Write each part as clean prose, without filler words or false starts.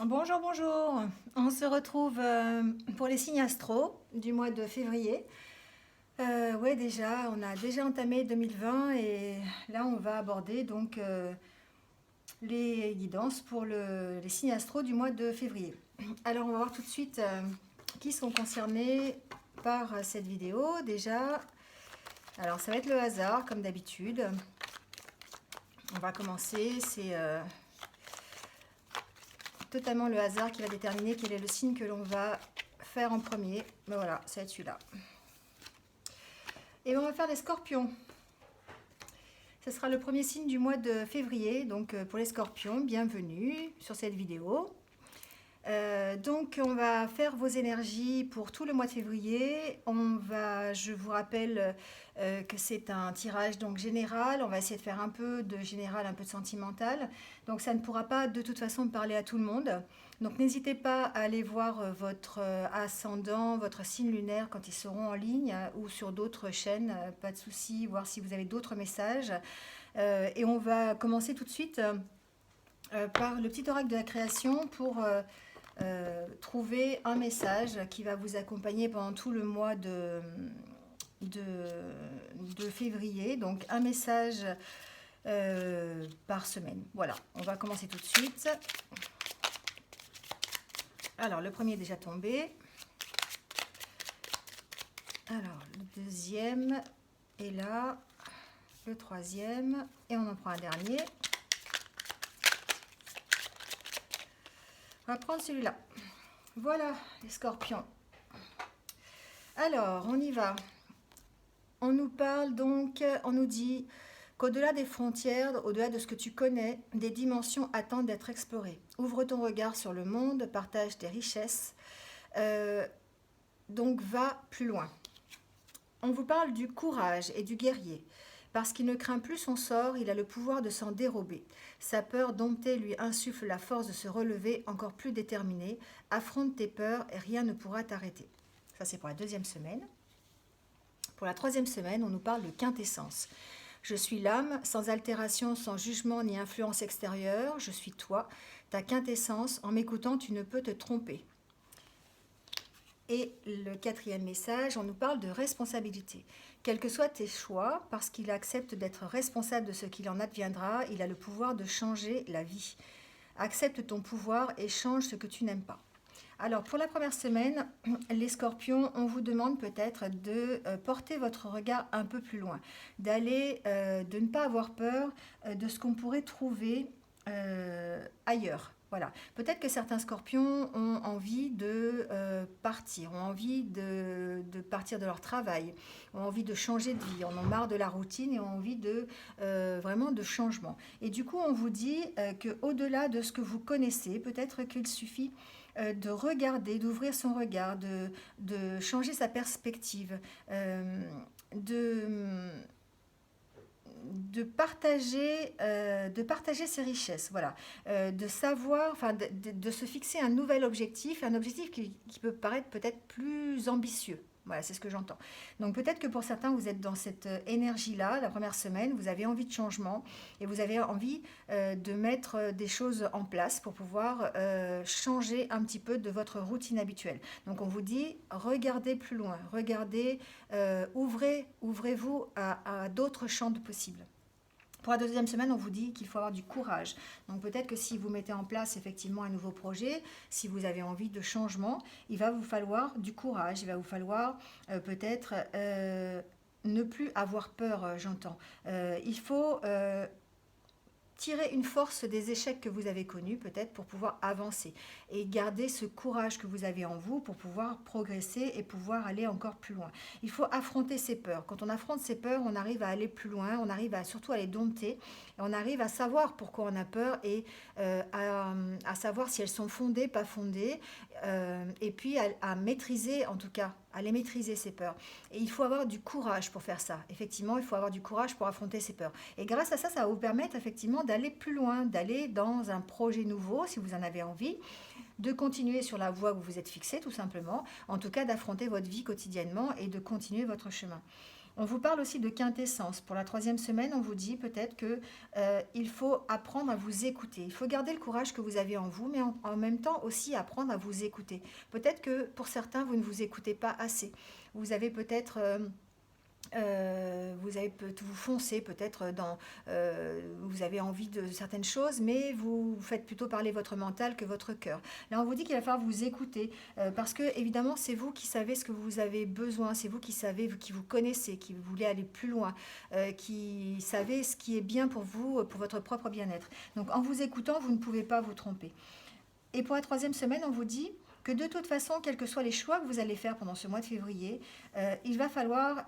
Bonjour, bonjour. On se retrouve pour les signes astro du mois de février. Ouais, déjà, on a déjà entamé 2020 et là, on va aborder donc les guidances pour les signes astro du mois de février. Alors, on va voir tout de suite qui sont concernés par cette vidéo. Déjà, alors ça va être le hasard comme d'habitude. On va commencer, c'est totalement le hasard qui va déterminer quel est le signe que l'on va faire en premier. Ben voilà, ça va être celui-là. Et on va faire les scorpions. Ce sera le premier signe du mois de février. Donc pour les scorpions, bienvenue sur cette vidéo. Donc on va faire vos énergies pour tout le mois de février. Je vous rappelle que c'est un tirage donc général. On va essayer de faire un peu de général, un peu de sentimental. Donc ça ne pourra pas de toute façon parler à tout le monde. Donc n'hésitez pas à aller voir votre ascendant, votre signe lunaire quand ils seront en ligne ou sur d'autres chaînes. Pas de souci, voir si vous avez d'autres messages. Et on va commencer tout de suite par le petit oracle de la création pour trouver un message qui va vous accompagner pendant tout le mois de, de février. Donc un message par semaine. Voilà, on va commencer tout de suite. Alors, le premier est déjà tombé. Alors, le deuxième est là. Le troisième. Et on en prend un dernier. On va prendre celui-là. Voilà, les scorpions. Alors, on y va. On nous parle donc, on nous dit qu'au-delà des frontières, au-delà de ce que tu connais, des dimensions attendent d'être explorées. Ouvre ton regard sur le monde, partage tes richesses. Donc, va plus loin. On vous parle du courage et du guerrier. Parce qu'il ne craint plus son sort, il a le pouvoir de s'en dérober. Sa peur domptée lui insuffle la force de se relever encore plus déterminé. Affronte tes peurs et rien ne pourra t'arrêter. Ça, c'est pour la deuxième semaine. Pour la troisième semaine, on nous parle de quintessence. Je suis l'âme, sans altération, sans jugement ni influence extérieure. Je suis toi, ta quintessence. En m'écoutant, tu ne peux te tromper. Et le quatrième message, on nous parle de responsabilité. Quels que soient tes choix, parce qu'il accepte d'être responsable de ce qu'il en adviendra, il a le pouvoir de changer la vie. Accepte ton pouvoir et change ce que tu n'aimes pas. Alors pour la première semaine, les scorpions, on vous demande peut-être de porter votre regard un peu plus loin, de ne pas avoir peur de ce qu'on pourrait trouver ailleurs. Voilà. Peut-être que certains scorpions ont envie de partir, ont envie de partir de leur travail, ont envie de changer de vie, en ont marre de la routine et ont envie vraiment de changement. Et du coup, on vous dit qu'au-delà de ce que vous connaissez, peut-être qu'il suffit de regarder, d'ouvrir son regard, de changer sa perspective, de de partager ses richesses, voilà, de savoir, enfin, de se fixer un nouvel objectif, un objectif qui peut paraître peut-être plus ambitieux. Voilà, c'est ce que j'entends. Donc peut-être que pour certains, vous êtes dans cette énergie-là, la première semaine, vous avez envie de changement et vous avez envie de mettre des choses en place pour pouvoir changer un petit peu de votre routine habituelle. Donc on vous dit, regardez plus loin, regardez, ouvrez-vous à d'autres champs de possibles. Pour la deuxième semaine, on vous dit qu'il faut avoir du courage. Donc peut-être que si vous mettez en place effectivement un nouveau projet, si vous avez envie de changement, il va vous falloir du courage, il va vous falloir peut-être ne plus avoir peur, j'entends. Il faut tirer une force des échecs que vous avez connus peut-être pour pouvoir avancer et garder ce courage que vous avez en vous pour pouvoir progresser et pouvoir aller encore plus loin. Il faut affronter ses peurs. Quand on affronte ses peurs, on arrive à aller plus loin, on arrive surtout à les dompter et on arrive à savoir pourquoi on a peur et à savoir si elles sont fondées, pas fondées et puis à maîtriser en tout cas à les maîtriser, ces peurs. Et il faut avoir du courage pour faire ça. Effectivement, il faut avoir du courage pour affronter ces peurs. Et grâce à ça, ça va vous permettre effectivement d'aller plus loin, d'aller dans un projet nouveau, si vous en avez envie, de continuer sur la voie que vous vous êtes fixée, tout simplement. En tout cas, d'affronter votre vie quotidiennement et de continuer votre chemin. On vous parle aussi de quintessence. Pour la troisième semaine, on vous dit peut-être que il faut apprendre à vous écouter. Il faut garder le courage que vous avez en vous, mais en même temps aussi apprendre à vous écouter. Peut-être que pour certains, vous ne vous écoutez pas assez. Vous avez peut-être... vous foncez peut-être vous avez envie de certaines choses, mais vous faites plutôt parler votre mental que votre cœur. Là, on vous dit qu'il va falloir vous écouter, parce que évidemment, c'est vous qui savez ce que vous avez besoin, c'est vous qui savez, qui vous connaissez, qui voulez aller plus loin, qui savez ce qui est bien pour vous, pour votre propre bien-être. Donc, en vous écoutant, vous ne pouvez pas vous tromper. Et pour la troisième semaine, on vous dit que de toute façon, quels que soient les choix que vous allez faire pendant ce mois de février, il va falloir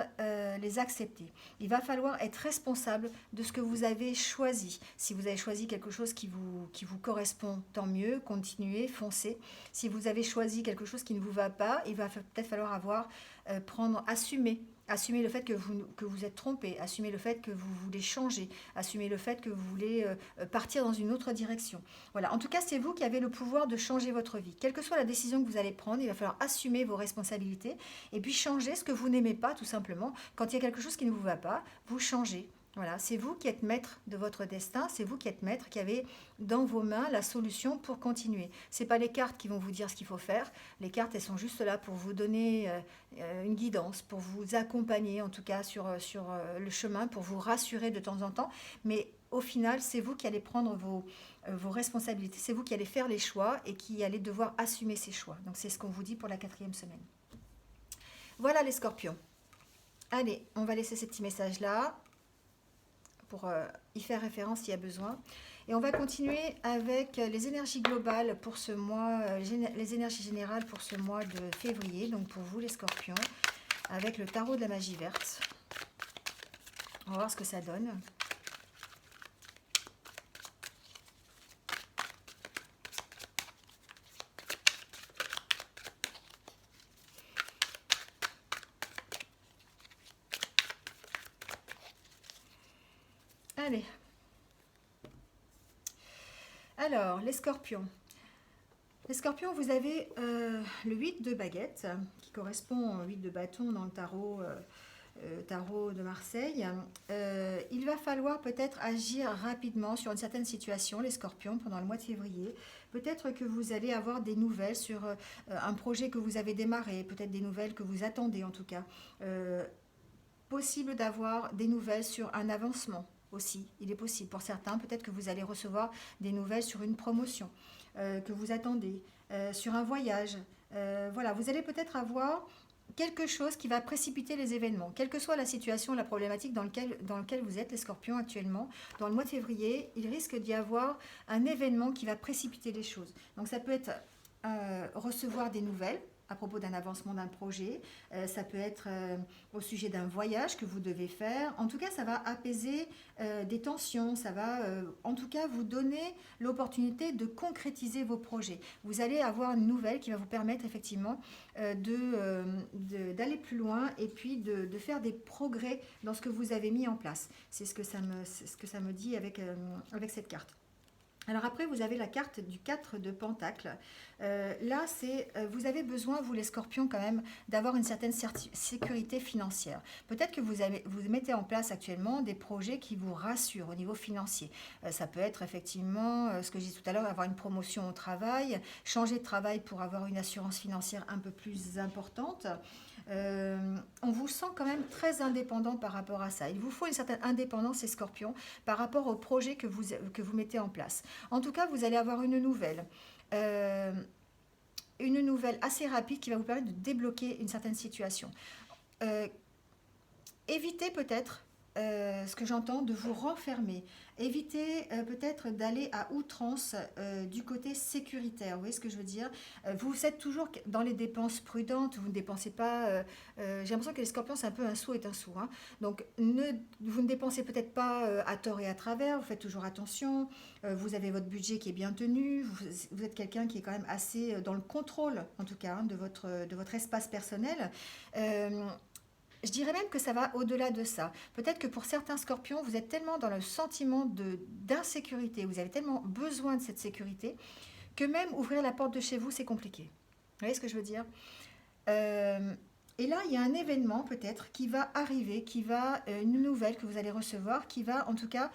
les accepter. Il va falloir être responsable de ce que vous avez choisi. Si vous avez choisi quelque chose qui vous correspond, tant mieux, continuez, foncez. Si vous avez choisi quelque chose qui ne vous va pas, il va peut-être falloir assumer. Assumez le fait que vous êtes trompé, assumez le fait que vous voulez changer, assumez le fait que vous voulez partir dans une autre direction. Voilà, en tout cas, c'est vous qui avez le pouvoir de changer votre vie. Quelle que soit la décision que vous allez prendre, il va falloir assumer vos responsabilités et puis changer ce que vous n'aimez pas, tout simplement. Quand il y a quelque chose qui ne vous va pas, vous changez. Voilà, c'est vous qui êtes maître de votre destin, c'est vous qui êtes maître, qui avez dans vos mains la solution pour continuer. Ce n'est pas les cartes qui vont vous dire ce qu'il faut faire, les cartes, elles sont juste là pour vous donner une guidance, pour vous accompagner en tout cas sur le chemin, pour vous rassurer de temps en temps, mais au final, c'est vous qui allez prendre vos responsabilités, c'est vous qui allez faire les choix et qui allez devoir assumer ces choix. Donc c'est ce qu'on vous dit pour la 4e semaine. Voilà les scorpions. Allez, on va laisser ces petits messages-là pour y faire référence s'il y a besoin. Et on va continuer avec les énergies globales pour ce mois, les énergies générales pour ce mois de février, donc pour vous les scorpions, avec le tarot de la magie verte. On va voir ce que ça donne. Allez. Alors, les scorpions. Les scorpions, vous avez le 8 de baguette, qui correspond au 8 de bâton dans le tarot de Marseille. Il va falloir peut-être agir rapidement sur une certaine situation, les scorpions, pendant le mois de février. Peut-être que vous allez avoir des nouvelles sur un projet que vous avez démarré, peut-être des nouvelles que vous attendez en tout cas. Possible d'avoir des nouvelles sur un avancement. Aussi, il est possible. Pour certains, peut-être que vous allez recevoir des nouvelles sur une promotion que vous attendez, sur un voyage. Voilà, vous allez peut-être avoir quelque chose qui va précipiter les événements. Quelle que soit la situation, la problématique dans lequel vous êtes, les scorpions, actuellement, dans le mois de février, il risque d'y avoir un événement qui va précipiter les choses. Donc ça peut être recevoir des nouvelles à propos d'un avancement d'un projet, ça peut être au sujet d'un voyage que vous devez faire. En tout cas, ça va apaiser des tensions, ça va en tout cas vous donner l'opportunité de concrétiser vos projets. Vous allez avoir une nouvelle qui va vous permettre effectivement d'aller plus loin et puis de faire des progrès dans ce que vous avez mis en place. C'est ce que ça me dit avec cette carte. Alors après, vous avez la carte du 4 de Pentacle. Là, vous avez besoin, vous les scorpions, quand même, d'avoir une certaine sécurité financière. Peut-être que vous mettez en place actuellement des projets qui vous rassurent au niveau financier. Ça peut être effectivement, ce que je disais tout à l'heure, avoir une promotion au travail, changer de travail pour avoir une assurance financière un peu plus importante. On vous sent quand même très indépendant par rapport à ça. Il vous faut une certaine indépendance, les scorpions, par rapport au projet que vous mettez en place. En tout cas, vous allez avoir une nouvelle assez rapide qui va vous permettre de débloquer une certaine situation. Évitez peut-être, ce que j'entends, de vous renfermer. Évitez peut-être d'aller à outrance du côté sécuritaire. Vous voyez ce que je veux dire? Vous êtes toujours dans les dépenses prudentes, vous ne dépensez pas... j'ai l'impression que les scorpions, c'est un peu un sou est un sou. Hein. Donc, vous ne dépensez peut-être pas à tort et à travers, vous faites toujours attention, vous avez votre budget qui est bien tenu, vous êtes quelqu'un qui est quand même assez dans le contrôle, en tout cas, hein, de votre espace personnel. Je dirais même que ça va au-delà de ça. Peut-être que pour certains scorpions, vous êtes tellement dans le sentiment d'insécurité, vous avez tellement besoin de cette sécurité, que même ouvrir la porte de chez vous, c'est compliqué. Vous voyez ce que je veux dire? Et là, il y a un événement peut-être qui va arriver, une nouvelle que vous allez recevoir, qui va en tout cas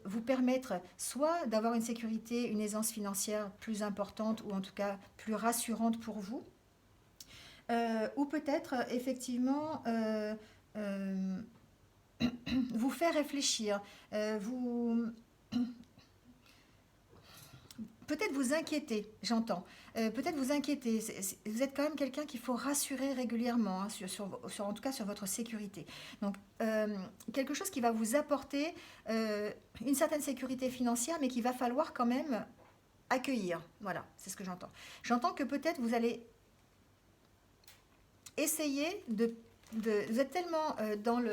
vous permettre soit d'avoir une sécurité, une aisance financière plus importante ou en tout cas plus rassurante pour vous, ou peut-être effectivement euh, vous faire réfléchir, vous peut-être vous inquiéter, j'entends. Peut-être vous inquiéter. Vous êtes quand même quelqu'un qu'il faut rassurer régulièrement, hein, en tout cas sur votre sécurité. Donc, quelque chose qui va vous apporter une certaine sécurité financière, mais qu'il va falloir quand même accueillir. Voilà, c'est ce que j'entends. J'entends que peut-être vous allez essayer vous êtes tellement dans le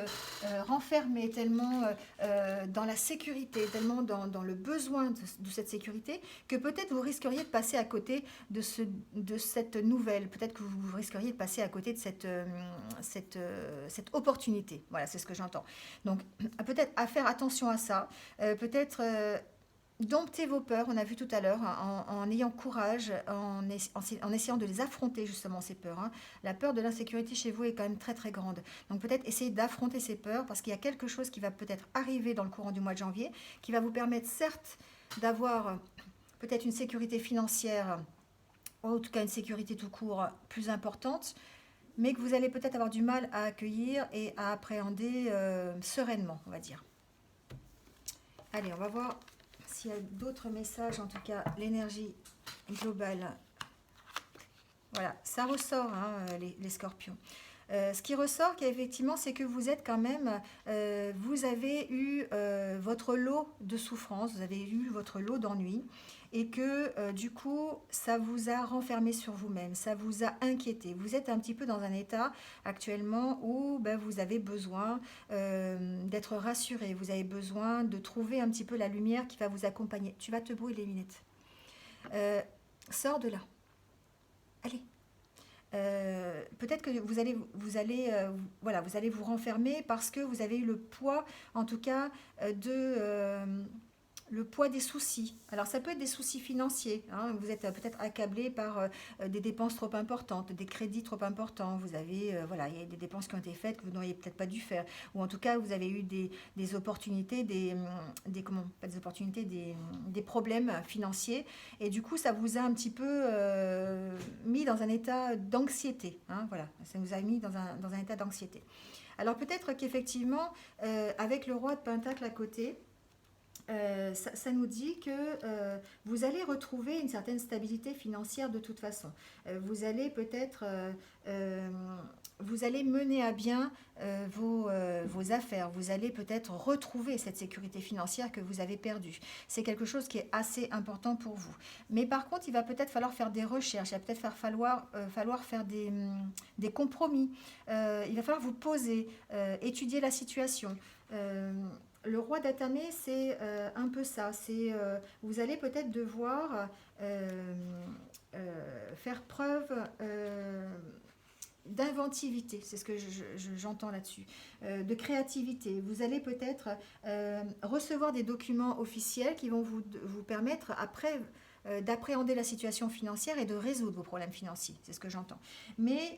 renfermé, tellement dans la sécurité, tellement dans le besoin de cette sécurité, que peut-être vous risqueriez de passer à côté de cette nouvelle. Peut-être que vous risqueriez de passer à côté de cette opportunité. Voilà, c'est ce que j'entends. Donc, peut-être à faire attention à ça. Peut-être dompter vos peurs, on a vu tout à l'heure, hein, en ayant courage, en essayant de les affronter justement ces peurs. Hein. La peur de l'insécurité chez vous est quand même très très grande. Donc peut-être essayer d'affronter ces peurs parce qu'il y a quelque chose qui va peut-être arriver dans le courant du mois de janvier qui va vous permettre certes d'avoir peut-être une sécurité financière, ou en tout cas une sécurité tout court plus importante, mais que vous allez peut-être avoir du mal à accueillir et à appréhender sereinement, on va dire. Allez, on va voir s'il y a d'autres messages, en tout cas l'énergie globale. Voilà, ça ressort, hein, les scorpions. Ce qui ressort, effectivement, c'est que vous êtes quand même, vous avez eu votre lot de souffrance, vous avez eu votre lot d'ennui, et que du coup, ça vous a renfermé sur vous-même, ça vous a inquiété. Vous êtes un petit peu dans un état actuellement où vous avez besoin d'être rassuré, vous avez besoin de trouver un petit peu la lumière qui va vous accompagner. Tu vas te brûler les lunettes. Sors de là. Allez. Peut-être que voilà, vous allez vous renfermer parce que vous avez eu le poids, en tout cas, le poids des soucis. Alors ça peut être des soucis financiers, hein. Vous êtes peut-être accablé par des dépenses trop importantes, des crédits trop importants. Vous avez, voilà, il y a des dépenses qui ont été faites que vous n'auriez peut-être pas dû faire. Ou en tout cas, vous avez eu des opportunités, pas des opportunités, des problèmes financiers. Et du coup, ça vous a un petit peu mis dans un état d'anxiété. Hein, voilà, ça vous a mis dans un état d'anxiété. Alors peut-être qu'effectivement, avec le roi de Pentacle à côté, ça nous dit que vous allez retrouver une certaine stabilité financière de toute façon. Vous allez peut-être, vous allez mener à bien vos affaires. Vous allez peut-être retrouver cette sécurité financière que vous avez perdue. C'est quelque chose qui est assez important pour vous. Mais par contre, il va peut-être falloir faire des recherches. Il va peut-être falloir faire des compromis. Il va falloir vous poser, étudier la situation. Le roi d'Atamé, c'est un peu ça. Vous allez peut-être devoir faire preuve d'inventivité, c'est ce que j'entends là-dessus, de créativité. Vous allez peut-être recevoir des documents officiels qui vont vous permettre après d'appréhender la situation financière et de résoudre vos problèmes financiers, c'est ce que j'entends. Mais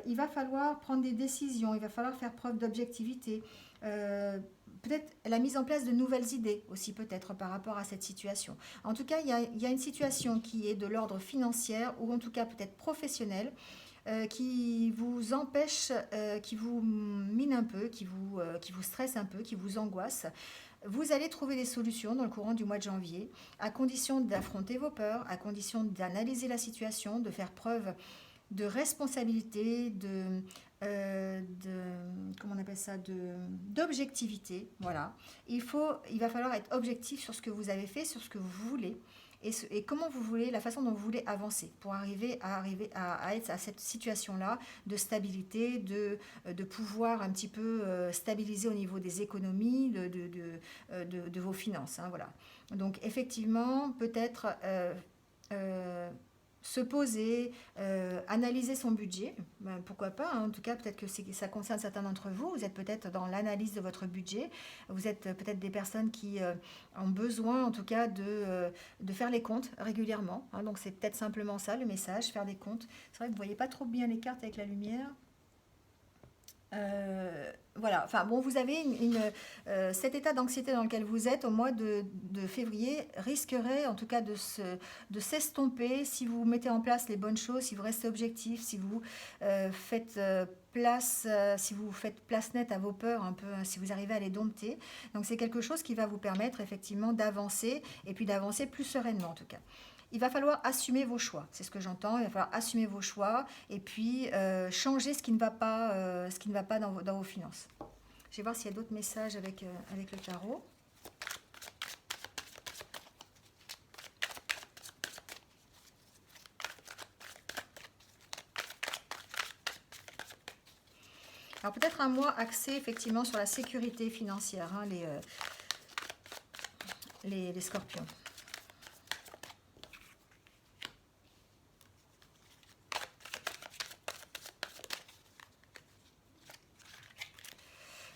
il va falloir prendre des décisions, il va falloir faire preuve d'objectivité, peut-être la mise en place de nouvelles idées aussi peut-être par rapport à cette situation. En tout cas, il y a une situation qui est de l'ordre financier ou en tout cas peut-être professionnel qui vous empêche, qui vous mine un peu, qui vous stresse un peu, qui vous angoisse. Vous allez trouver des solutions dans le courant du mois de janvier, à condition d'affronter vos peurs, à condition d'analyser la situation, de faire preuve de responsabilité, comment on appelle ça, d'objectivité. Voilà. Il va falloir être objectif sur ce que vous avez fait, sur ce que vous voulez. Et comment vous voulez, la façon dont vous voulez avancer pour arriver à être à cette situation-là de stabilité, de pouvoir un petit peu stabiliser au niveau des économies, de vos finances. Hein, voilà. Donc effectivement, peut-être se poser, analyser son budget, pourquoi pas, hein, en tout cas peut-être que ça concerne certains d'entre vous, vous êtes peut-être dans l'analyse de votre budget, vous êtes peut-être des personnes qui ont besoin en tout cas de faire les comptes régulièrement, hein, donc c'est peut-être simplement ça le message, faire des comptes. C'est vrai que vous ne voyez pas trop bien les cartes avec la lumière. Voilà, enfin bon, vous avez cet état d'anxiété dans lequel vous êtes au mois de février risquerait en tout cas de s'estomper si vous mettez en place les bonnes choses, si vous restez objectif, si vous faites si vous faites place nette à vos peurs, un peu, si vous arrivez à les dompter. Donc c'est quelque chose qui va vous permettre effectivement d'avancer et puis d'avancer plus sereinement en tout cas. Il va falloir assumer vos choix, c'est ce que j'entends. Il va falloir assumer vos choix et puis changer ce qui ne va pas dans vos finances. Je vais voir s'il y a d'autres messages avec le tarot. Alors peut-être un mois axé effectivement sur la sécurité financière, hein, les scorpions.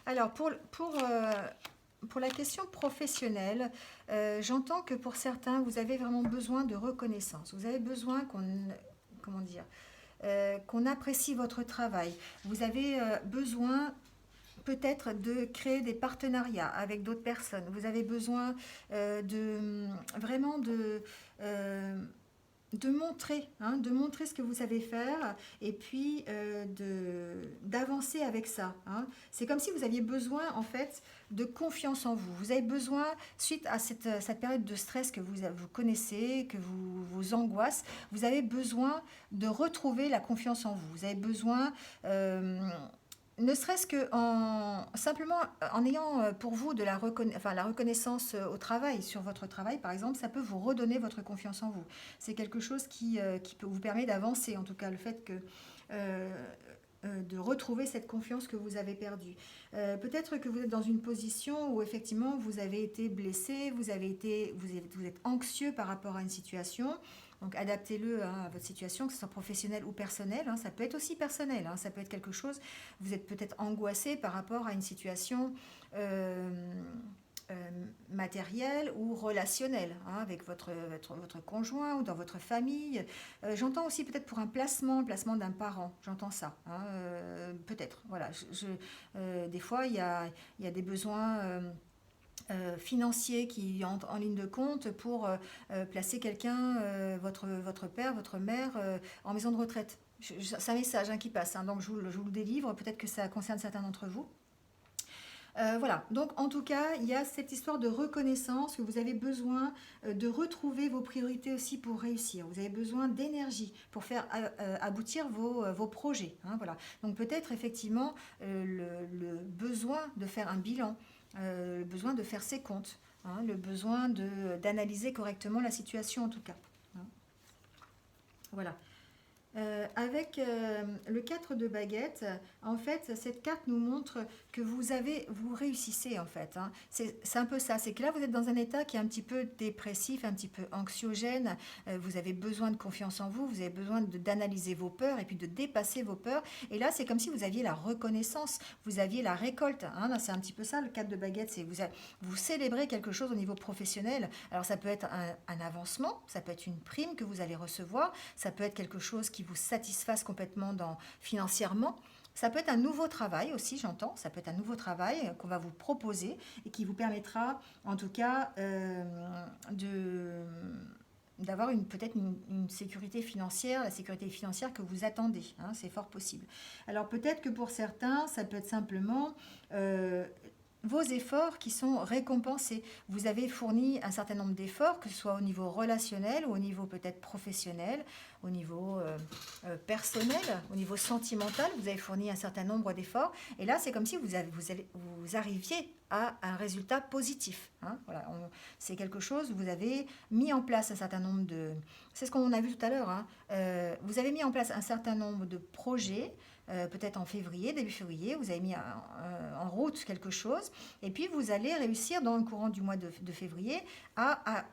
Alors, pour la question professionnelle, j'entends que pour certains, vous avez vraiment besoin de reconnaissance. Vous avez besoin comment dire, qu'on apprécie votre travail. Vous avez besoin peut-être de créer des partenariats avec d'autres personnes. Vous avez besoin vraiment de montrer ce que vous savez faire et puis d'avancer avec ça. Hein. C'est comme si vous aviez besoin en fait de confiance en vous. Vous avez besoin, suite à cette période de stress que vous connaissez, que vous angoisse, vous avez besoin de retrouver la confiance en vous. Vous avez besoin ne serait-ce que simplement en ayant pour vous la reconnaissance au travail, sur votre travail par exemple, ça peut vous redonner votre confiance en vous. C'est quelque chose qui peut vous permettre d'avancer, en tout cas le fait de retrouver cette confiance que vous avez perdue. Peut-être que vous êtes dans une position où effectivement vous avez été blessé, vous êtes anxieux par rapport à une situation. Donc adaptez-le à votre situation, que ce soit professionnelle ou personnelle. Ça peut être aussi personnel, ça peut être quelque chose, vous êtes peut-être angoissé par rapport à une situation matérielle ou relationnelle, avec votre conjoint ou dans votre famille. J'entends aussi peut-être pour un placement d'un parent, j'entends ça. Peut-être, voilà. Des fois, il y a des besoins financiers qui entrent en ligne de compte pour placer quelqu'un, votre père, votre mère, en maison de retraite. C'est un message qui passe, donc je vous le délivre, peut-être que ça concerne certains d'entre vous. Voilà, donc en tout cas, il y a cette histoire de reconnaissance que vous avez besoin de retrouver vos priorités aussi pour réussir. Vous avez besoin d'énergie pour faire aboutir vos projets. Voilà. Donc peut-être effectivement le besoin de faire un bilan, le besoin de faire ses comptes, le besoin d'analyser correctement la situation en tout cas. Voilà. Avec le 4 de baguette, en fait, cette carte nous montre que vous réussissez en fait. C'est un peu ça, c'est que là vous êtes dans un état qui est un petit peu dépressif, un petit peu anxiogène, vous avez besoin de confiance en vous, vous avez besoin d'analyser vos peurs et puis de dépasser vos peurs. Et là c'est comme si vous aviez la reconnaissance, vous aviez la récolte. C'est un petit peu ça le 4 de baguette, c'est vous célébrez quelque chose au niveau professionnel. Alors ça peut être un avancement, ça peut être une prime que vous allez recevoir, ça peut être quelque chose qui vous satisfasse complètement financièrement. Ça peut être un nouveau travail aussi, j'entends. Ça peut être un nouveau travail qu'on va vous proposer et qui vous permettra, en tout cas, d'avoir peut-être une sécurité financière, la sécurité financière que vous attendez. C'est fort possible. Alors peut-être que pour certains, ça peut être simplement vos efforts qui sont récompensés. Vous avez fourni un certain nombre d'efforts, que ce soit au niveau relationnel ou au niveau peut-être professionnel, au niveau personnel, au niveau sentimental, vous avez fourni un certain nombre d'efforts. Et là, c'est comme si vous arriviez à un résultat positif. Voilà, c'est quelque chose, vous avez mis en place un certain nombre de... C'est ce qu'on a vu tout à l'heure. Vous avez mis en place un certain nombre de projets, peut-être en février, début février, vous avez mis en route quelque chose, et puis vous allez réussir dans le courant du mois de février à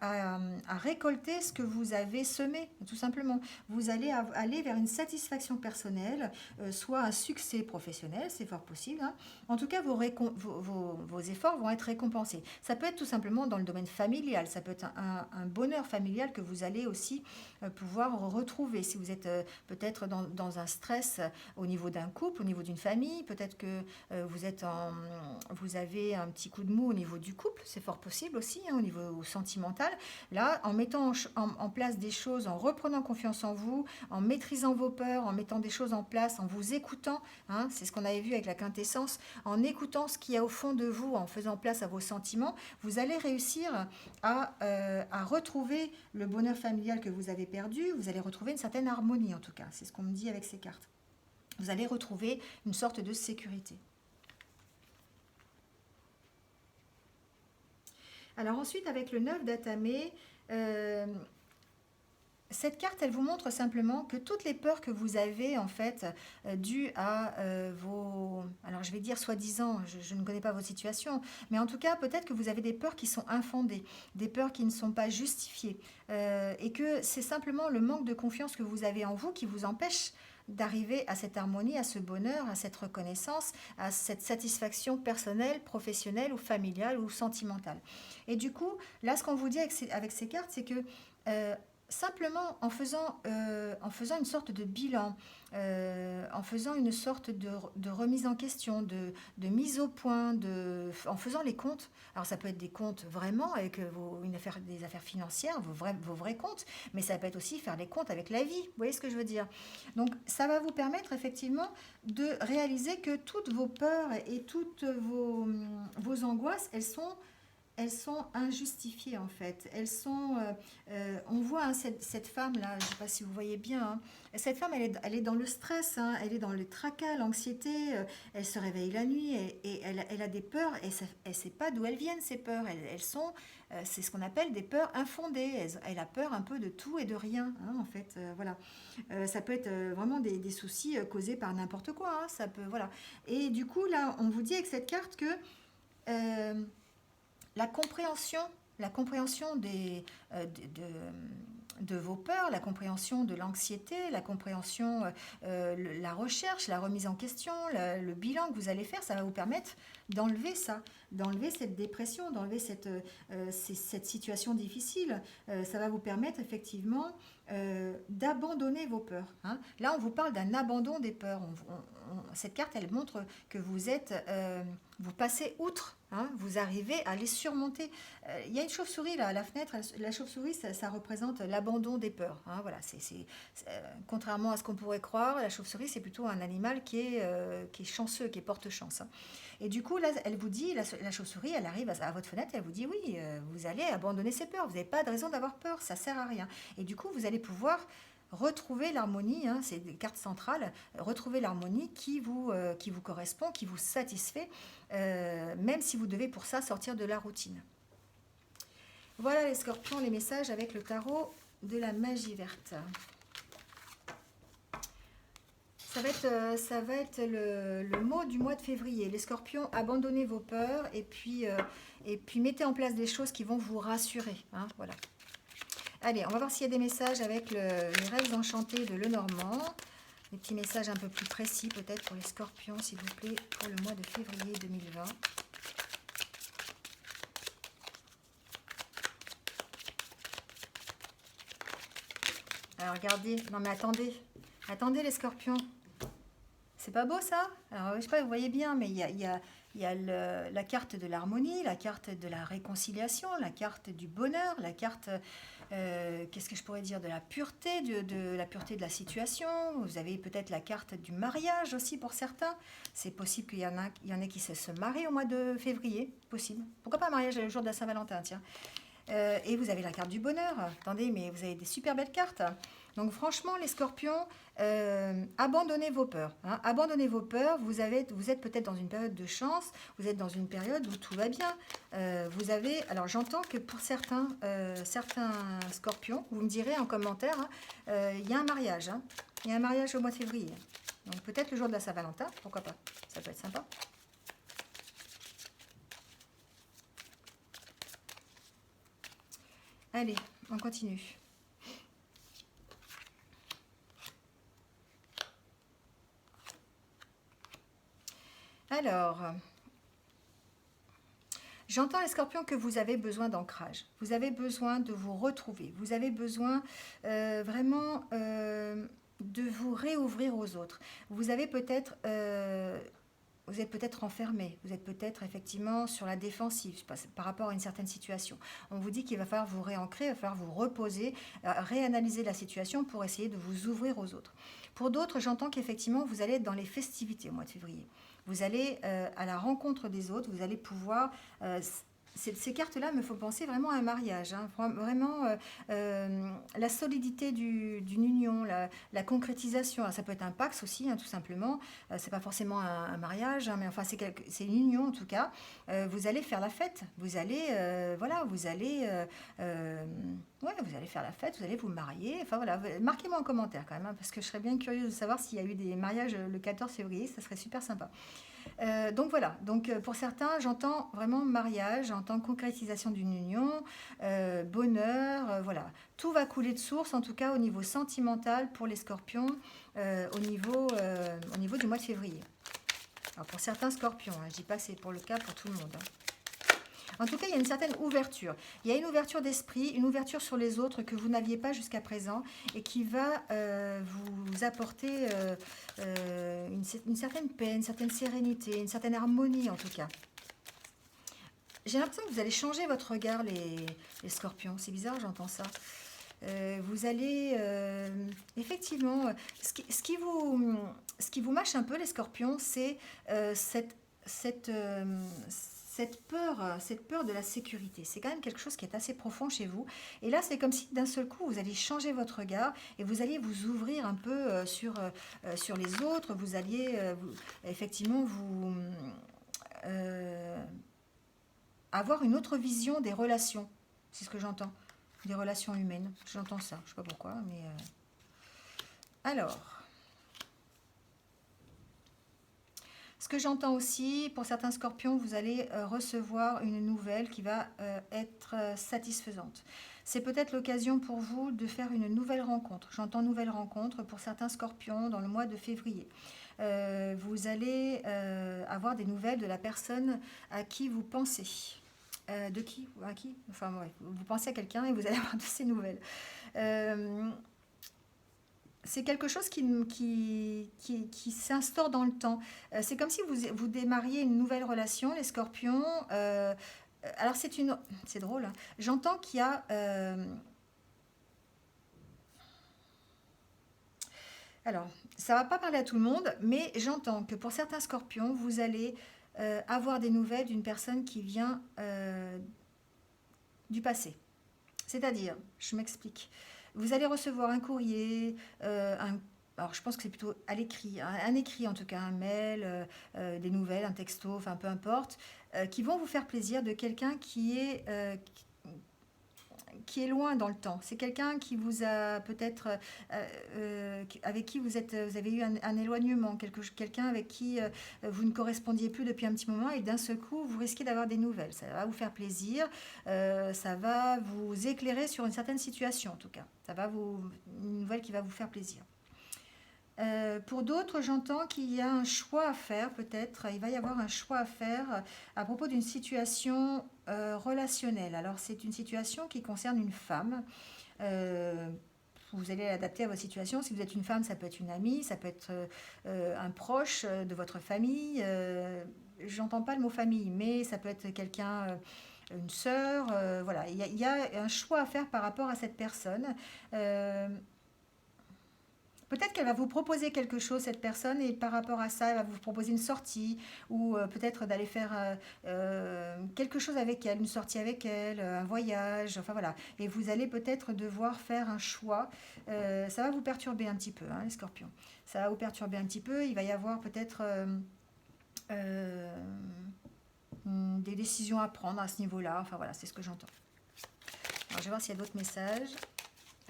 récolter ce que vous avez semé, tout simplement. Vous allez aller vers une satisfaction personnelle, soit un succès professionnel, c'est fort possible. En tout cas, vos efforts vont être récompensés. Ça peut être tout simplement dans le domaine familial, ça peut être un bonheur familial que vous allez aussi pouvoir retrouver. Si vous êtes peut-être dans un stress au niveau d'un couple, au niveau d'une famille, peut-être que vous avez un petit coup de mou au niveau du couple, c'est fort possible aussi, hein, au niveau sentimental. Là, en mettant en place des choses, en reprenant confiance en vous, en maîtrisant vos peurs, en mettant des choses en place, en vous écoutant, hein, c'est ce qu'on avait vu avec la quintessence, en écoutant ce qu'il y a au fond de vous, en faisant place à vos sentiments, vous allez réussir à retrouver le bonheur familial que vous avez perdu, vous allez retrouver une certaine harmonie en tout cas, c'est ce qu'on me dit avec ces cartes. Vous allez retrouver une sorte de sécurité. Alors ensuite, avec le 9 d'Atamé, cette carte, elle vous montre simplement que toutes les peurs que vous avez, en fait, dues à vos... Alors, je vais dire soi-disant, je ne connais pas votre situation, mais en tout cas, peut-être que vous avez des peurs qui sont infondées, des peurs qui ne sont pas justifiées, et que c'est simplement le manque de confiance que vous avez en vous qui vous empêche d'arriver à cette harmonie, à ce bonheur, à cette reconnaissance, à cette satisfaction personnelle, professionnelle ou familiale ou sentimentale. Et du coup, là, ce qu'on vous dit avec ces cartes, c'est que... simplement en faisant une sorte de bilan, en faisant une sorte de remise en question, de mise au point, en faisant les comptes. Alors ça peut être des comptes vraiment avec des affaires financières, vos vrais comptes, mais ça peut être aussi faire les comptes avec la vie. Vous voyez ce que je veux dire? Donc ça va vous permettre effectivement de réaliser que toutes vos peurs et toutes vos angoisses, elles sont injustifiées en fait. On voit hein, cette femme-là, je ne sais pas si vous voyez bien, hein. Cette femme, elle est dans le stress, hein, elle est dans le tracas, l'anxiété, elle se réveille la nuit et elle a des peurs et elle ne sait pas d'où elles viennent ces peurs. C'est ce qu'on appelle des peurs infondées. Elle a peur un peu de tout et de rien, hein, en fait. Voilà. Ça peut être vraiment des soucis causés par n'importe quoi. Hein, ça peut, voilà. Et du coup, là, on vous dit avec cette carte que... la compréhension de vos peurs, la compréhension de l'anxiété, la compréhension, la recherche, la remise en question, le bilan que vous allez faire, ça va vous permettre d'enlever ça, d'enlever cette dépression, d'enlever cette situation difficile. Ça va vous permettre effectivement d'abandonner vos peurs. Hein. Là, on vous parle d'un abandon des peurs. Cette carte, elle montre que vous passez outre. Hein, vous arrivez à les surmonter. Il y a une chauve-souris là à la fenêtre. La chauve-souris, ça représente l'abandon des peurs. Hein, voilà, contrairement à ce qu'on pourrait croire, la chauve-souris, c'est plutôt un animal qui est chanceux, qui est porte-chance. Hein. Et du coup, là, elle vous dit, la chauve-souris, elle arrive à votre fenêtre, elle vous dit, oui, vous allez abandonner ces peurs. Vous n'avez pas de raison d'avoir peur, ça ne sert à rien. Et du coup, vous allez pouvoir retrouver l'harmonie, hein, c'est des cartes centrales, retrouver l'harmonie qui vous correspond, qui vous satisfait, même si vous devez pour ça sortir de la routine. Voilà les scorpions, les messages avec le tarot de la magie verte. Ça va être le mot du mois de février. Les scorpions, abandonnez vos peurs et puis mettez en place des choses qui vont vous rassurer. Hein, voilà. Allez, on va voir s'il y a des messages avec les rêves enchantés de Lenormand. Des petits messages un peu plus précis peut-être pour les scorpions, s'il vous plaît, pour le mois de février 2020. Alors regardez, non mais attendez les scorpions. C'est pas beau ça? Alors je sais pas, vous voyez bien, mais il y a la carte de l'harmonie, la carte de la réconciliation, la carte du bonheur, la carte... qu'est-ce que je pourrais dire, de la pureté, de la pureté de la situation. Vous avez peut-être la carte du mariage aussi pour certains. C'est possible qu'il y en ait qui se marient au mois de février, possible. Pourquoi pas un mariage le jour de la Saint-Valentin, tiens. Et vous avez la carte du bonheur. Attendez, mais vous avez des super belles cartes. Donc franchement, les scorpions, abandonnez vos peurs. Hein. Abandonnez vos peurs. Vous êtes peut-être dans une période de chance. Vous êtes dans une période où tout va bien. Alors j'entends que pour certains scorpions, vous me direz en commentaire, hein, il y a un mariage. Hein. Il y a un mariage au mois de février. Donc peut-être le jour de la Saint-Valentin, pourquoi pas. Ça peut être sympa. Allez, on continue. Alors, J'entends les scorpions que vous avez besoin d'ancrage. Vous avez besoin de vous retrouver. Vous avez besoin vraiment de vous réouvrir aux autres. Vous avez peut-être... vous êtes peut-être enfermé, vous êtes peut-être effectivement sur la défensive par rapport à une certaine situation. On vous dit qu'il va falloir vous réancrer, il va falloir vous reposer, réanalyser la situation pour essayer de vous ouvrir aux autres. Pour d'autres, j'entends qu'effectivement, vous allez être dans les festivités au mois de février. Vous allez à la rencontre des autres, vous allez pouvoir... ces cartes-là me font penser vraiment à un mariage, hein. Vraiment la solidité d'une union, la concrétisation. Alors, ça peut être un pax aussi, hein, tout simplement. C'est pas forcément un mariage, hein, mais enfin c'est une union en tout cas. Vous allez faire la fête, vous allez voilà, vous allez faire la fête, vous allez vous marier. Enfin voilà, marquez-moi en commentaire quand même, hein, parce que je serais bien curieuse de savoir s'il y a eu des mariages le 14 février, ça serait super sympa. Donc voilà, pour certains, j'entends vraiment mariage, j'entends concrétisation d'une union, bonheur, voilà. Tout va couler de source, en tout cas au niveau sentimental pour les scorpions, au niveau du mois de février. Alors pour certains scorpions, hein, je ne dis pas que c'est pour le cas pour tout le monde, hein. En tout cas, il y a une certaine ouverture. Il y a une ouverture d'esprit, une ouverture sur les autres que vous n'aviez pas jusqu'à présent et qui va vous apporter une certaine paix, une certaine sérénité, une certaine harmonie en tout cas. J'ai l'impression que vous allez changer votre regard, les scorpions. C'est bizarre, j'entends ça. Vous allez effectivement... Ce qui vous mâche un peu, les scorpions, c'est cette peur de la sécurité. C'est quand même quelque chose qui est assez profond chez vous. Et là, c'est comme si d'un seul coup, vous alliez changer votre regard et vous alliez vous ouvrir un peu sur les autres. Vous alliez effectivement avoir une autre vision des relations. C'est ce que j'entends. Des relations humaines. J'entends ça. Je ne sais pas pourquoi, mais... Alors... Ce que j'entends aussi, pour certains scorpions, vous allez recevoir une nouvelle qui va être satisfaisante. C'est peut-être l'occasion pour vous de faire une nouvelle rencontre. J'entends nouvelle rencontre pour certains scorpions dans le mois de février. Vous allez avoir des nouvelles de la personne à qui vous pensez. De qui? À qui? Enfin, ouais, vous pensez à quelqu'un et vous allez avoir de ces nouvelles. C'est quelque chose qui s'instaure dans le temps. C'est comme si vous démarriez une nouvelle relation, les scorpions. Alors c'est drôle, hein. J'entends qu'il y a... alors, ça ne va pas parler à tout le monde, mais j'entends que pour certains scorpions, vous allez avoir des nouvelles d'une personne qui vient du passé. C'est-à-dire, je m'explique. Vous allez recevoir un courrier, alors je pense que c'est plutôt à l'écrit, un écrit en tout cas, un mail, des nouvelles, un texto, enfin peu importe, qui vont vous faire plaisir de quelqu'un qui est loin dans le temps. C'est quelqu'un qui vous a peut-être, avec qui vous avez eu un éloignement, quelqu'un avec qui vous ne correspondiez plus depuis un petit moment et d'un seul coup, vous risquez d'avoir des nouvelles. Ça va vous faire plaisir, ça va vous éclairer sur une certaine situation en tout cas. Une nouvelle qui va vous faire plaisir. Pour d'autres, j'entends qu'il y a un choix à faire, peut-être. Il va y avoir un choix à faire à propos d'une situation relationnelle. Alors, c'est une situation qui concerne une femme. Vous allez l'adapter à votre situation. Si vous êtes une femme, ça peut être une amie, ça peut être un proche de votre famille. J'entends pas le mot famille, mais ça peut être quelqu'un... une sœur, voilà, il y a un choix à faire par rapport à cette personne. Peut-être qu'elle va vous proposer quelque chose, cette personne, et par rapport à ça, elle va vous proposer une sortie, ou peut-être d'aller faire quelque chose avec elle, une sortie avec elle, un voyage, enfin voilà. Et vous allez peut-être devoir faire un choix. Ça va vous perturber un petit peu, hein, les scorpions. Ça va vous perturber un petit peu. Il va y avoir peut-être des décisions à prendre à ce niveau-là. Enfin voilà, c'est ce que j'entends. Alors je vais voir s'il y a d'autres messages.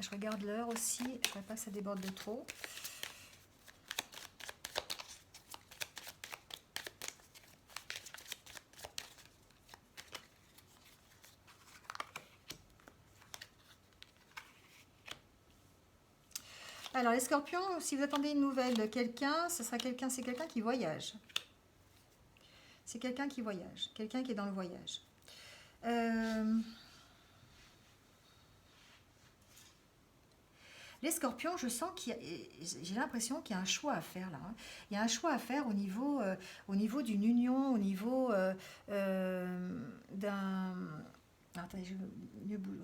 Je regarde l'heure aussi, je ne voudrais pas que ça déborde de trop. Alors les scorpions, si vous attendez une nouvelle de quelqu'un, c'est quelqu'un qui voyage. C'est quelqu'un qui voyage, quelqu'un qui est dans le voyage. Euh, Les scorpions, je sens j'ai l'impression qu'il y a un choix à faire là, hein. Il y a un choix à faire au niveau d'une union, au niveau d'un... Attendez,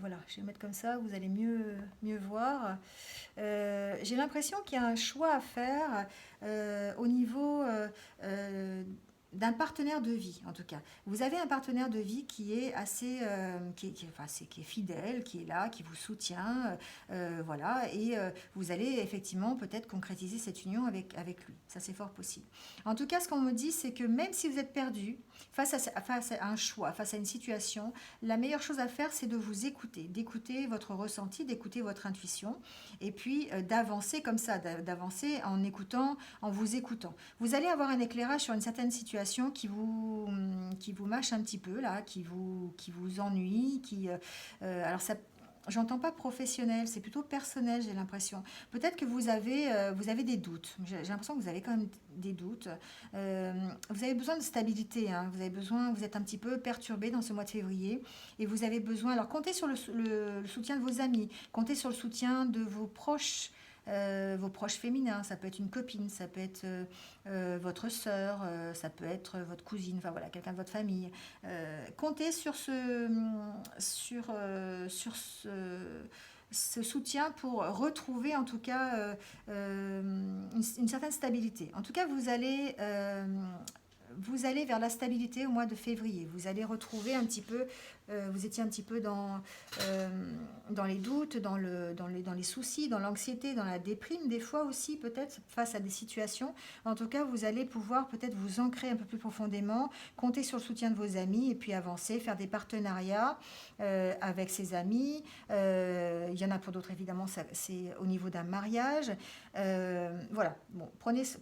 voilà, je vais le mettre comme ça, vous allez mieux voir. J'ai l'impression qu'il y a un choix à faire au niveau d'un partenaire de vie, en tout cas. Vous avez un partenaire de vie qui est assez, enfin, qui est fidèle, qui est là, qui vous soutient, voilà, et vous allez effectivement peut-être concrétiser cette union avec lui. Ça, c'est fort possible. En tout cas, ce qu'on me dit, c'est que même si vous êtes perdu face à un choix, face à une situation, la meilleure chose à faire, c'est de vous écouter, d'écouter votre ressenti, d'écouter votre intuition, et puis d'avancer comme ça, d'avancer en écoutant, en vous écoutant. Vous allez avoir un éclairage sur une certaine situation qui vous mâche un petit peu, là, qui vous ennuie, alors ça, j'entends pas professionnel, c'est plutôt personnel, j'ai l'impression. Peut-être que vous avez des doutes. J'ai l'impression que vous avez quand même des doutes. Vous avez besoin de stabilité, hein. Vous êtes un petit peu perturbé dans ce mois de février et vous avez besoin. Alors comptez sur le soutien de vos amis, comptez sur le soutien de vos proches féminins. Ça peut être une copine, ça peut être votre sœur, ça peut être votre cousine, enfin voilà, quelqu'un de votre famille. Comptez sur ce soutien pour retrouver en tout cas une certaine stabilité. En tout cas, vous allez vers la stabilité au mois de février. Vous allez retrouver un petit peu, vous étiez un petit peu dans les doutes, dans les soucis, dans l'anxiété, dans la déprime, des fois aussi peut-être face à des situations. En tout cas, vous allez pouvoir peut-être vous ancrer un peu plus profondément, compter sur le soutien de vos amis et puis avancer, faire des partenariats avec ses amis. Il y en a pour d'autres évidemment, c'est au niveau d'un mariage. Voilà, bon, prenez ce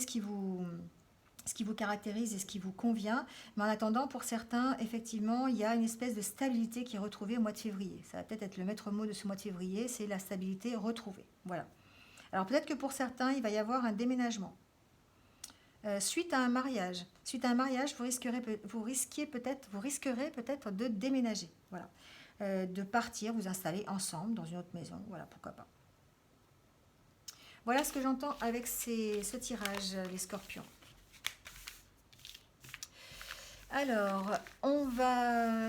qui vous caractérise et ce qui vous convient. Mais en attendant, pour certains, effectivement, il y a une espèce de stabilité qui est retrouvée au mois de février. Ça va peut-être être le maître mot de ce mois de février, c'est la stabilité retrouvée. Voilà. Alors peut-être que pour certains, il va y avoir un déménagement. Suite à un mariage. Suite à un mariage, vous risquerez peut-être de déménager. Voilà. De partir, vous installer ensemble dans une autre maison. Voilà, pourquoi pas. Voilà ce que j'entends avec ce tirage, les scorpions. Alors,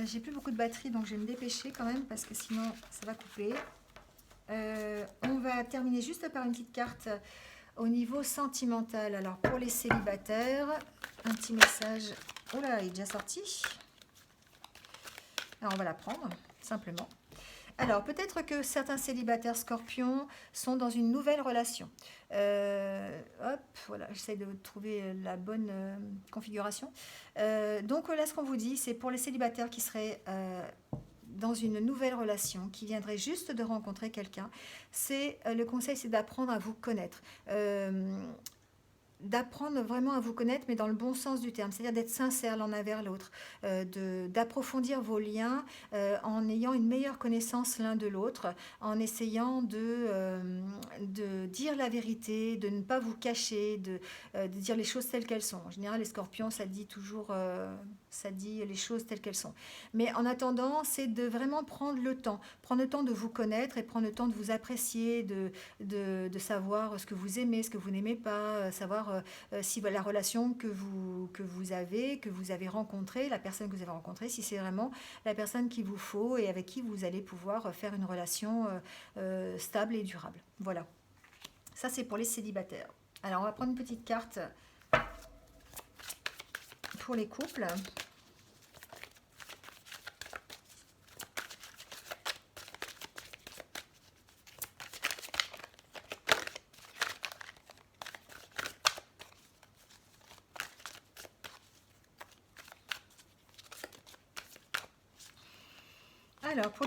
j'ai plus beaucoup de batterie, donc je vais me dépêcher quand même, parce que sinon, ça va couper. On va terminer juste par une petite carte au niveau sentimental. Alors, pour les célibataires, un petit message. Oh là, il est déjà sorti. Alors, on va la prendre, simplement. Alors, peut-être que certains célibataires scorpions sont dans une nouvelle relation. Hop, voilà, j'essaie de trouver la bonne configuration. Donc là, ce qu'on vous dit, c'est pour les célibataires qui seraient dans une nouvelle relation, qui viendraient juste de rencontrer quelqu'un, le conseil, c'est d'apprendre à vous connaître. D'apprendre vraiment à vous connaître, mais dans le bon sens du terme, c'est-à-dire d'être sincère l'un envers l'autre, d'approfondir vos liens en ayant une meilleure connaissance l'un de l'autre, en essayant de dire la vérité, de ne pas vous cacher, de dire les choses telles qu'elles sont. En général, les scorpions, ça dit toujours, ça dit les choses telles qu'elles sont. Mais en attendant, c'est de vraiment prendre le temps de vous connaître et prendre le temps de vous apprécier, de savoir ce que vous aimez, ce que vous n'aimez pas, savoir si la relation que vous avez rencontrée, la personne que vous avez rencontrée, si c'est vraiment la personne qu'il vous faut et avec qui vous allez pouvoir faire une relation stable et durable. Voilà. Ça, c'est pour les célibataires. Alors, on va prendre une petite carte pour les couples. Alors,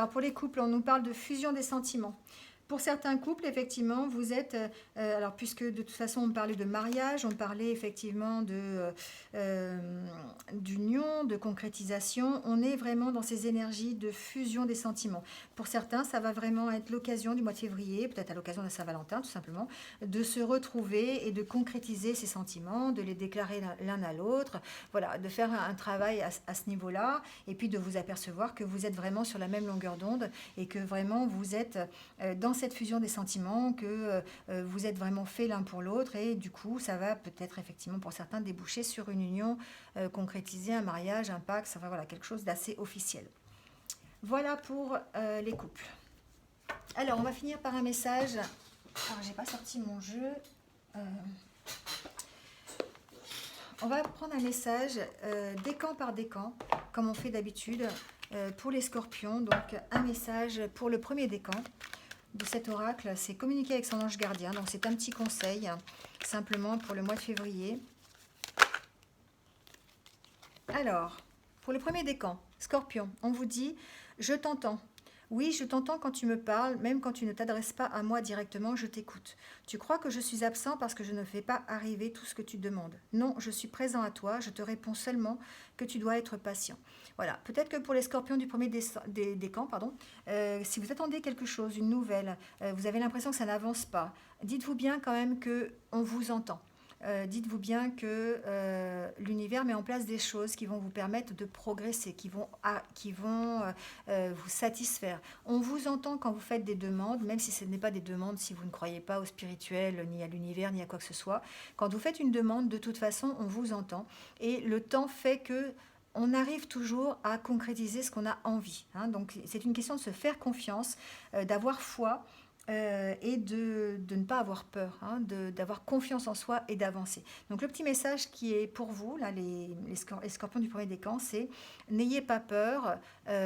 pour les couples, on nous parle de fusion des sentiments. Pour certains couples, effectivement, vous êtes, alors puisque de toute façon on parlait de mariage, on parlait effectivement d'union, de concrétisation, on est vraiment dans ces énergies de fusion des sentiments. Pour certains, ça va vraiment être l'occasion du mois de février, peut-être à l'occasion de Saint-Valentin tout simplement, de se retrouver et de concrétiser ces sentiments, de les déclarer l'un à l'autre, voilà, de faire un travail à ce niveau-là, et puis de vous apercevoir que vous êtes vraiment sur la même longueur d'onde et que vraiment vous êtes dans cette fusion des sentiments, que vous êtes vraiment fait l'un pour l'autre, et du coup ça va peut-être effectivement pour certains déboucher sur une union concrétisée, un mariage, un pacte, enfin voilà, quelque chose d'assez officiel. Voilà pour les couples. Alors on va finir par un message. Alors j'ai pas sorti mon jeu. On va prendre un message décan par décan, comme on fait d'habitude pour les scorpions. Donc un message pour le premier décan de cet oracle, c'est communiquer avec son ange gardien. Donc c'est un petit conseil, simplement pour le mois de février. Alors, pour le premier décan, scorpion, on vous dit « Je t'entends ». Oui, je t'entends quand tu me parles, même quand tu ne t'adresses pas à moi directement, je t'écoute. Tu crois que je suis absent parce que je ne fais pas arriver tout ce que tu demandes. Non, je suis présent à toi, je te réponds seulement que tu dois être patient. Voilà, peut-être que pour les scorpions du premier décan, si vous attendez quelque chose, une nouvelle, vous avez l'impression que ça n'avance pas, dites-vous bien quand même qu'on vous entend. Dites-vous bien que l'univers met en place des choses qui vont vous permettre de progresser, qui vont vous satisfaire. On vous entend quand vous faites des demandes, même si ce n'est pas des demandes si vous ne croyez pas au spirituel, ni à l'univers, ni à quoi que ce soit. Quand vous faites une demande, de toute façon, on vous entend. Et le temps fait que on arrive toujours à concrétiser ce qu'on a envie. Donc c'est une question de se faire confiance, d'avoir foi, et de ne pas avoir peur, d'avoir confiance en soi et d'avancer. Donc le petit message qui est pour vous, là, les scorpions du premier décan, c'est n'ayez pas peur,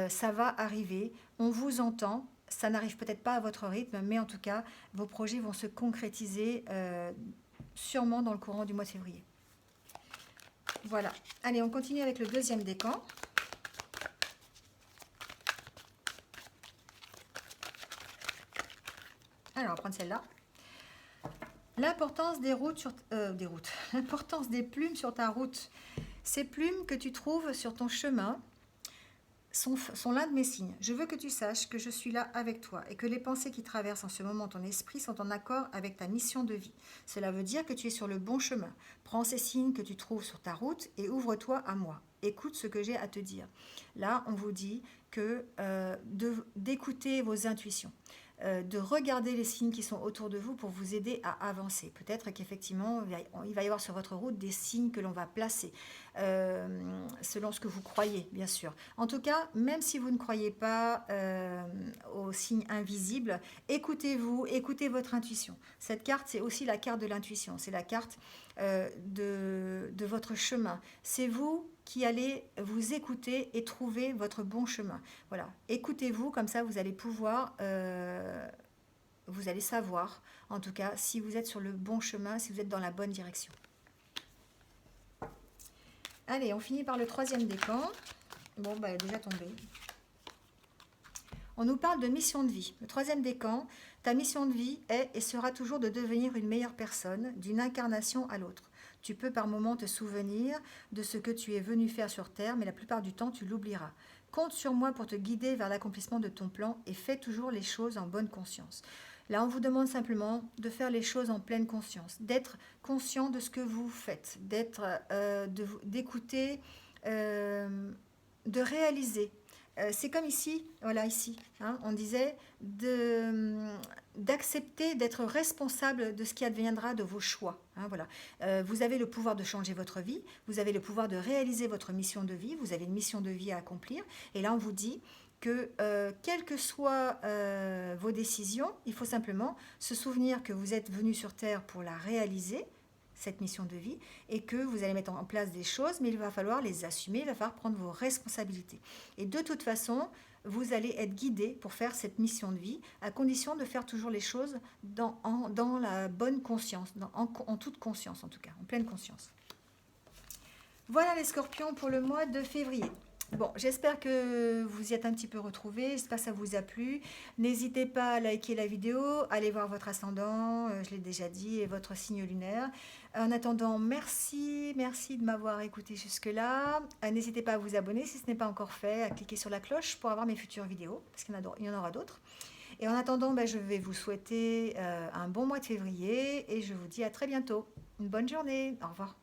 ça va arriver, on vous entend, ça n'arrive peut-être pas à votre rythme, mais en tout cas, vos projets vont se concrétiser sûrement dans le courant du mois de février. Voilà. Allez, on continue avec le deuxième décan. Alors, on va prendre celle-là. L'importance l'importance des plumes sur ta route. Ces plumes que tu trouves sur ton chemin sont l'un de mes signes. Je veux que tu saches que je suis là avec toi et que les pensées qui traversent en ce moment ton esprit sont en accord avec ta mission de vie. Cela veut dire que tu es sur le bon chemin. Prends ces signes que tu trouves sur ta route et ouvre-toi à moi. Écoute ce que j'ai à te dire. Là, on vous dit que d'écouter vos intuitions. De regarder les signes qui sont autour de vous pour vous aider à avancer. Peut-être qu'effectivement, il va y avoir sur votre route des signes que l'on va placer, selon ce que vous croyez, bien sûr. En tout cas, même si vous ne croyez pas aux signes invisibles, écoutez-vous, écoutez votre intuition. Cette carte, c'est aussi la carte de l'intuition, c'est la carte de votre chemin. C'est vous qui allez vous écouter et trouver votre bon chemin. Voilà, écoutez-vous, comme ça vous allez pouvoir, vous allez savoir, en tout cas, si vous êtes sur le bon chemin, si vous êtes dans la bonne direction. Allez, on finit par le troisième décan. Bon, bah, elle est déjà tombée. On nous parle de mission de vie. Le troisième décan, ta mission de vie est et sera toujours de devenir une meilleure personne, d'une incarnation à l'autre. Tu peux par moments te souvenir de ce que tu es venu faire sur Terre, mais la plupart du temps, tu l'oublieras. Compte sur moi pour te guider vers l'accomplissement de ton plan et fais toujours les choses en bonne conscience. Là, on vous demande simplement de faire les choses en pleine conscience, d'être conscient de ce que vous faites, d'écouter, de réaliser. C'est comme ici, voilà, ici, on disait d'accepter d'être responsable de ce qui adviendra de vos choix. Voilà. Vous avez le pouvoir de changer votre vie, vous avez le pouvoir de réaliser votre mission de vie, vous avez une mission de vie à accomplir, et là on vous dit que quelles que soient vos décisions, il faut simplement se souvenir que vous êtes venu sur Terre pour la réaliser, cette mission de vie, et que vous allez mettre en place des choses, mais il va falloir les assumer, il va falloir prendre vos responsabilités. Et de toute façon, vous allez être guidé pour faire cette mission de vie, à condition de faire toujours les choses dans la bonne conscience, en toute conscience en tout cas, en pleine conscience. Voilà les scorpions pour le mois de février. Bon, j'espère que vous y êtes un petit peu retrouvés, j'espère que ça vous a plu. N'hésitez pas à liker la vidéo, allez voir votre ascendant, je l'ai déjà dit, et votre signe lunaire. En attendant, merci de m'avoir écouté jusque-là. N'hésitez pas à vous abonner si ce n'est pas encore fait, à cliquer sur la cloche pour avoir mes futures vidéos, parce il y en aura d'autres. Et en attendant, je vais vous souhaiter un bon mois de février et je vous dis à très bientôt. Une bonne journée, au revoir.